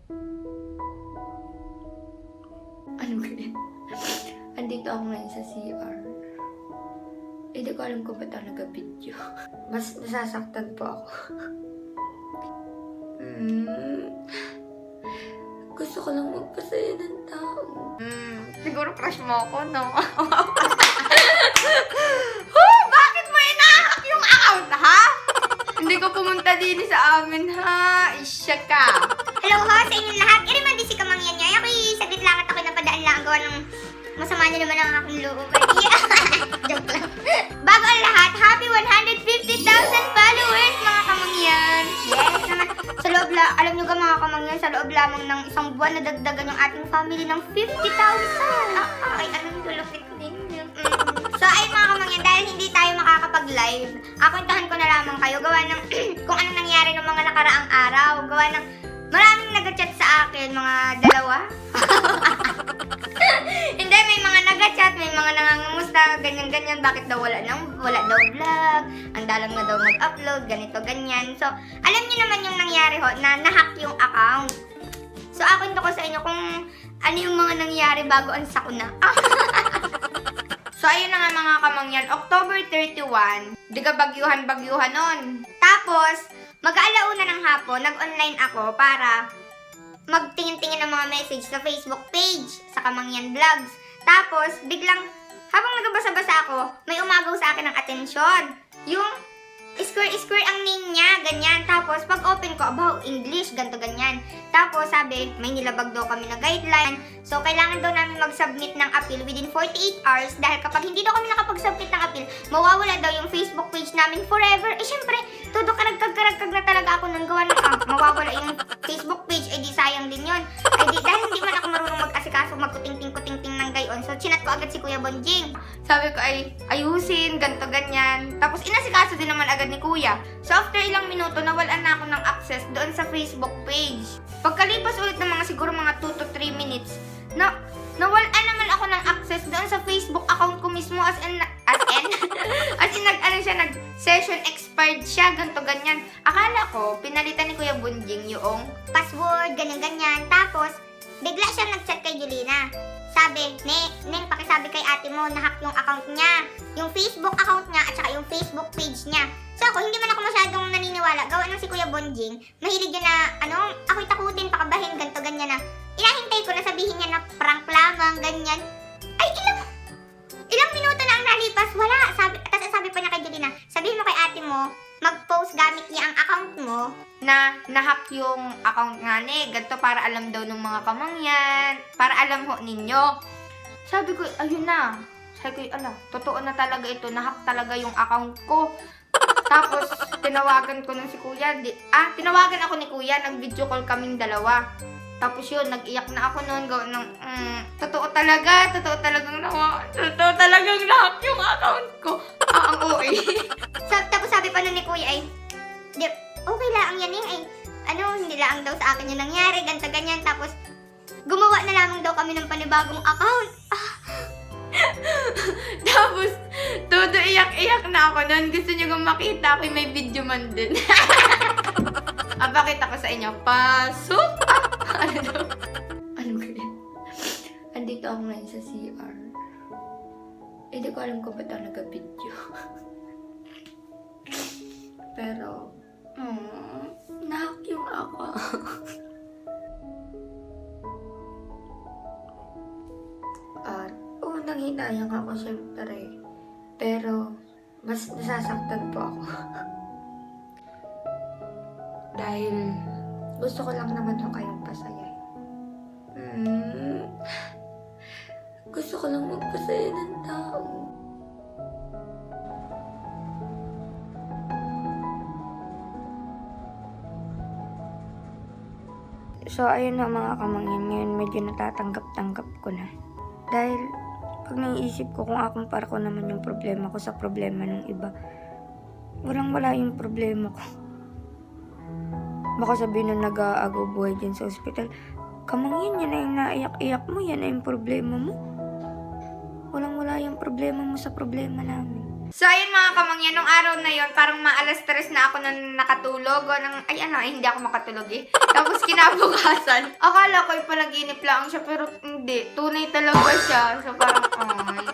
Ano kaya? Andito ako ngayon sa CR. Hindi ko alam kung ba't ako nag-video. Mas nasasaktan po ako. Gusto ko lang magpasaya ng tao. Siguro crush mo ako, no? Bakit mo inahack yung account, ha? Hindi ko pumunta din sa amin, ha? Isya ka. Hello ho sa inyong lahat. Iriman din si Kamangyan niya. Ako'y saglit lang at ako'y napadaan lang. Gawa ng masama niyo naman ang aking loob. Joke lang. Bago ang lahat, happy 150,000 followers mga Kamangyan. Yes naman. Sa loob alam nyo ka mga Kamangyan, sa loob lamang ng isang buwan na dagdagan yung ating family ng 50,000. Ay, anong dulupit ninyo. So ay mga Kamangyan, dahil hindi tayo makakapag-live, akuntahan ko na lamang kayo. Gawa ng kung anong nangyari ng mga nakaraang araw. Gawa ng maraming nag-chat sa akin, mga dalawa. Hindi, may mga nag-chat, may mga nangangamusta, ganyan-ganyan. Bakit daw wala daw vlog, ang dalang na daw mag-upload, ganito, ganyan. So, alam niyo naman yung nangyari ho, na nahack yung account. So, akwento ko sa inyo kung ano yung mga nangyari bago ang sakuna. So, ayun na nga mga Kamangyan, October 31, di ka bagyuhan nun. Tapos, mag-aalauna ng hapon, nag-online ako para magtingin-tingin ng mga message sa Facebook page, sa Kamangyan Vlogs. Tapos, biglang, habang nagbabasa-basa ako, may umagaw sa akin ng atensyon. Yung square ang name niya, ganyan. Tapos, pag open ko, about English, ganto ganyan. Tapos, sabi, may nilabag daw kami na guideline. So, kailangan daw namin mag-submit ng appeal within 48 hours dahil kapag hindi daw kami nakapag-submit ng appeal, mawawala daw yung Facebook page namin forever. Eh, syempre, todo karagkag na talaga ako nang gawa ng mawawala yung Facebook page. Eh, di sayang din yun. Ay, di, dahil hindi man ako marunong mag-asikaso, magkuting-ting ng gayon. So, chinat ko agad si Kuya Bonjing. Sabi ko ay ayusin, ganto ganyan. Tapos inasikaso din naman agad ni Kuya. So after ilang minuto, nawalan na ako ng access doon sa Facebook page. Pagkalipas ulit ng mga siguro mga 2 to 3 minutes, nawalan naman ako ng access doon sa Facebook account ko mismo as in nag-session expired siya, ganto ganyan. Akala ko, pinalitan ni Kuya Bunjing yung Password, ganyan-ganyan. Tapos, bigla siya nag-chat kay Julina. Sabi, Neng, pakisabi kay ate mo, nahack yung account niya. Yung Facebook account niya at saka yung Facebook page niya. So ako, hindi man ako masyadong naniniwala. Gawa ng si Kuya Bonjing, mahilig yun na, ako'y takutin, pakabahin, ganto ganyan na. Inahintay ko na sabihin niya na prank lamang, ganyan. Ay, ilang minuto na ang nalipas, wala. Tapos sabi pa niya kay Julina, sabihin mo kay ate mo, mag-post gamit niya ang account mo. na nahack yung account nga ni. Ganto para alam daw ng mga Kamangyan. Para alam ho ninyo. Sabi ko, ayun na. Sabi ko, ala, totoo na talaga ito. Nahack talaga yung account ko. Tapos, tinawagan ko nun si Kuya. Tinawagan ako ni Kuya. Nag-video call kaming dalawa. Tapos yun, nag-iyak na ako noon. Totoo talagang nahack yung account ko. Ang OA. Tapos sabi pa nun ni Kuya ay, okay lang yan eh. Hindi lang daw sa akin yung nangyari, ganto ganyan. Tapos, gumawa na lamang daw kami ng panibagong account. Tapos, todo iyak-iyak na ako nun. Gusto nyo kong makita ako, may video man din. Pakita ko sa inyo. Pasok! Ano kaya? Andito ako ngayon sa CR. Hindi ko alam kung ba't ako nag-video. Pero, nahack yung ako. At, nanghinayang ako syempre. Pero, mas nasasaktan po ako. Dahil, gusto ko lang naman yung kayong pasaya. Gusto ko lang magpasaya ng tao. So, ayun na mga Kamangyan. Ngayon, medyo natatanggap-tanggap ko na. Dahil, pag naiisip ko kung akumpara ko naman yung problema ko sa problema ng iba, walang-wala yung problema ko. Baka sabihin nung nag-aagaw buhay dyan sa ospital, Kamangyan, yan na yung naiyak-iyak mo, yan na yung problema mo. Walang-wala yung problema mo sa problema namin. So, ayun mga kamangyan, nung araw na yon parang maalas 3 na ako nang nakatulog. O hindi ako makatulog eh. Tapos kinabukasan, akala ko panaginip lang siya, pero hindi. Tunay talaga siya. So, parang,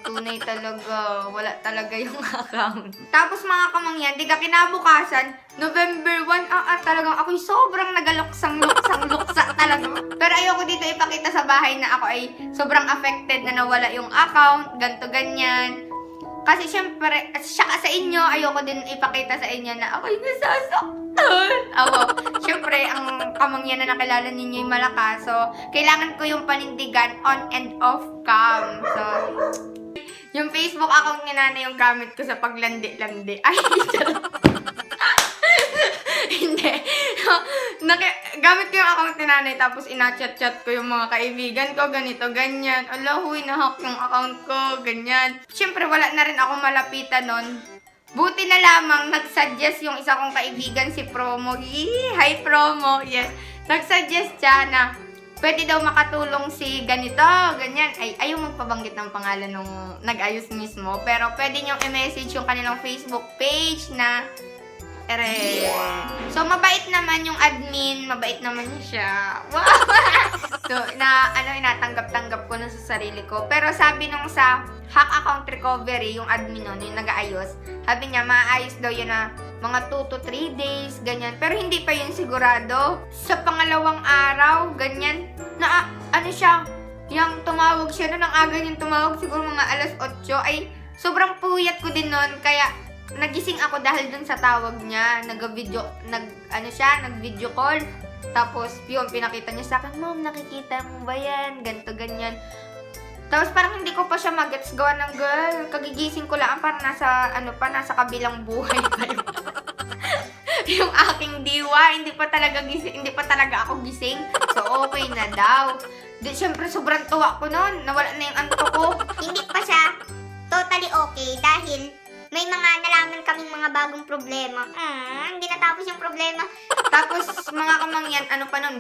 tunay talaga. Wala talaga yung account. Tapos mga kamangyan, di ka kinabukasan, November 1, talagang ako'y sobrang nagaluksang-luksa talaga. Pero ayoko dito ipakita sa bahay na ako ay sobrang affected na nawala yung account, ganto ganyan. Kasi syempre, siya sa inyo, ayoko din ipakita sa inyo na ako'y nasasaktan. Ako, syempre, ang kamangyan na nakilala ninyo yung malakas. So, kailangan ko yung panindigan on and off cam. So, yung Facebook account ni nanay yung gamit ko sa paglandi-landi. Ay, hindi. Gamit ko yung account ni nanay, tapos ina-chat-chat ko yung mga kaibigan ko, ganito, ganyan. Ala, huy, nahack yung account ko, ganyan. Siyempre, wala na rin ako malapitan nun. Buti na lamang, nag-suggest yung isa kong kaibigan, si Promo. Hi, Promo. Yes. Nag-suggest siya na pwede daw makatulong si ganito, ganyan. Ay, ayaw magpabanggit ng pangalan nung nag-ayos mismo. Pero pwede niyong i-message yung kanilang Facebook page na so, mabait naman yung admin. Mabait naman siya. Wow! So, inatanggap-tanggap ko na sa sarili ko. Pero sabi nung sa hack account recovery, yung admin nun, yung nag-aayos, sabi niya, maayos daw yun na mga 2 to 3 days, ganyan. Pero hindi pa yun sigurado. Sa pangalawang araw, ganyan, na siya, yung tumawag siya, nung aga yung tumawag, siguro mga alas 8, ay sobrang puyat ko din nun, kaya nagising ako dahil dun sa tawag niya. Nag-video call. Tapos, yun, pinakita niya sa akin, Mom, nakikita mo ba yan? Ganto, ganyan. Tapos, parang hindi ko pa siya mag-gets gawa ng girl. Kagigising ko lang, parang nasa kabilang buhay pa yun. Yung aking diwa, hindi pa talaga ako gising. So, okay na daw. Siyempre, sobrang tuwa ko nun. Nawala na yung antok ko. Hindi pa siya totally okay dahil may mga nalaman kaming mga bagong problema. Hindi natapos yung problema. Tapos, mga kamangyan,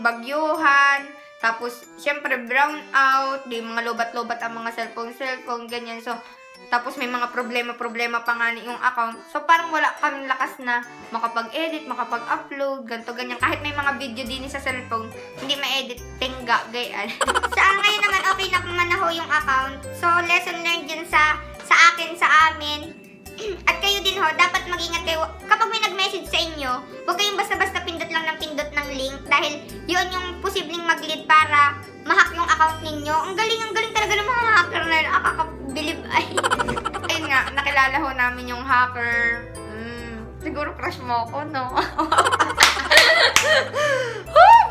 bagyuhan. Tapos, syempre, brown out. Di mga lobat-lobat ang mga cellphone, ganyan. So, tapos may mga problema pa nga yung account. So, parang wala kami lakas na makapag-edit, makapag-upload, ganto ganyan. Kahit may mga video din sa cellphone, hindi ma-edit, tingga, gayan. Ngayon naman, okay na pumanaho yung account. So, lesson learned yun sa akin, sa amin. At kayo din ho, dapat mag-ingat kayo. Kapag may nag-message sa inyo, huwag kayong basta-basta pindot lang ng pindot ng link dahil yun yung posibleng mag-lead para ma-hack yung account ninyo. Ang galing talaga ng mga hacker na yun. Nakakabilib ay. Ayun nga, nakilala ho namin yung hacker. Siguro crush mo ako, no?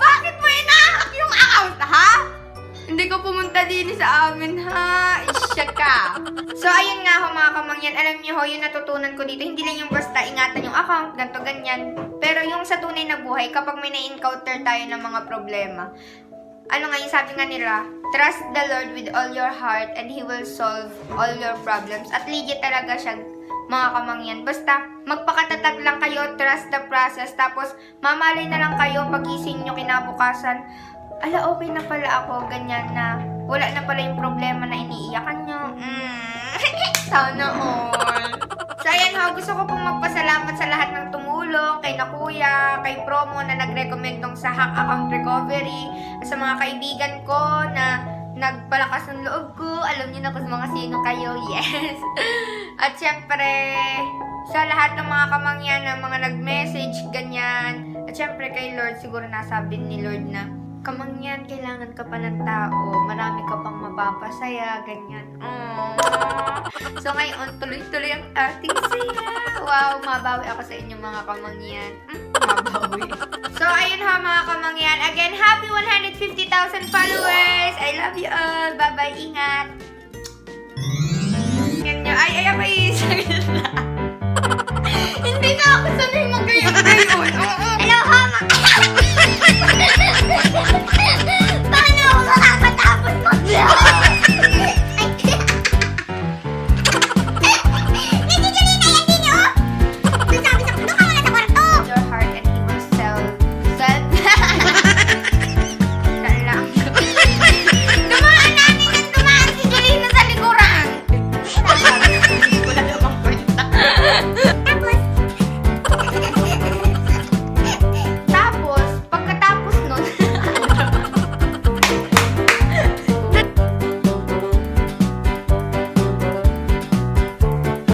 Bakit mo ina-hack yung account, ha? Hindi ko pumunta din sa amin, ha? Isya ka. So, ayun nga ho mga kamangyan. Alam niyo ho, yung natutunan ko dito, hindi lang yung basta ingatan yung account, ganto ganyan. Pero yung sa tunay na buhay, kapag may na-encounter tayo ng mga problema, yung sabi nga nila, trust the Lord with all your heart and He will solve all your problems. At legit talaga siya, mga kamangyan. Basta, magpakatatag lang kayo, trust the process, tapos mamalay na lang kayo pagising nyo kinabukasan. Ala, okay na pala ako, ganyan na. Wala na pala yung problema na iniiyakan nyo. Sana all. So, ayan ho, gusto ko pong magpasalamat sa lahat ng tumulong, kay Nakuya, kay Promo na nag-recommend tong sa hack account recovery, sa mga kaibigan ko na nagpalakas ng loob ko. Alam niyo na kung mga sino kayo, yes. At syempre, sa lahat ng mga kamangyan na mga nag-message, ganyan. At syempre kay Lord, siguro nasabi ni Lord na, kamangyan, kailangan ka pa ng tao. Marami ka pang mapapasaya, ganyan. So ngayon, tuloy-tuloy ang ating saya. Wow, mabawi ako sa inyo mga kamangyan. Mabawi. So ayun ha mga kamangyan. Again, happy 150,000 followers. I love you all. Bye-bye, ingat. Ganyan. Ay, hindi na ako sanay mag-gayon. Hello, Hama!